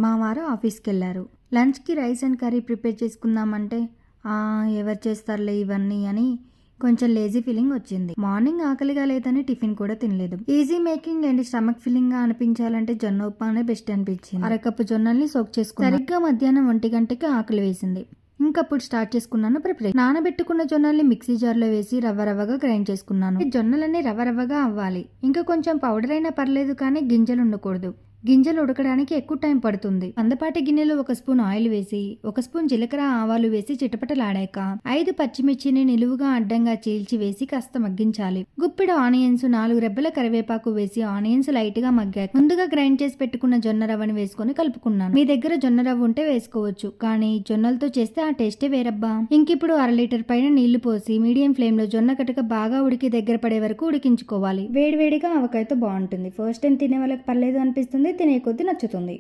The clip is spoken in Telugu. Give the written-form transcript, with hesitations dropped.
మా వారు ఆఫీస్కి వెళ్ళారు. లంచ్కి రైస్ అండ్ కర్రీ ప్రిపేర్ చేసుకుందామంటే ఎవరు చేస్తారులే ఇవన్నీ అని కొంచెం లేజీ ఫీలింగ్ వచ్చింది. మార్నింగ్ ఆకలిగా లేదని టిఫిన్ కూడా తినలేదు. Easy making and stomach filling గా అనిపించాలంటే జొన్న ఉప్మానే బెస్ట్ అనిపించింది. అరకప్పు జొన్నల్ని సోక్ చేసుకున్నాను. సరిగ్గా మధ్యాహ్నం 1 గంటకి ఆకలి వేసింది. ఇంకప్పుడు స్టార్ట్ చేసుకున్నాను ప్రిపరేషన్. నానబెట్టుకున్న జొన్నల్ని మిక్సీ జార్లో వేసి రవ్వగా గ్రైండ్ చేసుకున్నాను. జొన్నలన్నీ రవ్వగా అవ్వాలి. ఇంకా కొంచెం పౌడర్ అయినా పర్లేదు, కానీ గింజలు ఉండకూడదు. గింజలు ఉడకడానికి ఎక్కువ టైం పడుతుంది. మందపాటి గిన్నెలో 1 స్పూన్ ఆయిల్ వేసి 1 స్పూన్ జీలకర్ర ఆవాలు వేసి చిటపటలాడాక 5 పచ్చిమిర్చిని నిలువుగా అడ్డంగా చీల్చి వేసి కాస్త మగ్గించాలి. గుప్పిడు ఆనియన్స్, 4 రెబ్బల కరివేపాకు వేసి ఆనియన్స్ లైట్ గా మగ్గాక ముందుగా గ్రైండ్ చేసి పెట్టుకున్న జొన్న రవ్వని వేసుకొని కలుపుకున్నాను. మీ దగ్గర జొన్న రవ్వ ఉంటే వేసుకోవచ్చు, కానీ జొన్నలతో చేస్తే ఆ టేస్టే వేరబ్బా. ఇంకిప్పుడు 1/2 లీటర్ పైన నీళ్లు పోసి మీడియం ఫ్లేమ్ లో జొన్న కటక బాగా ఉడికి దగ్గర పడే వరకు ఉడికించుకోవాలి. వేడివేడిగా ఆవకాయతో బాగుంటుంది. ఫస్ట్ టైం తినే వాళ్ళకి పర్లేదు అనిపిస్తుంది, తినే కొద్దీ నచ్చుతుంది.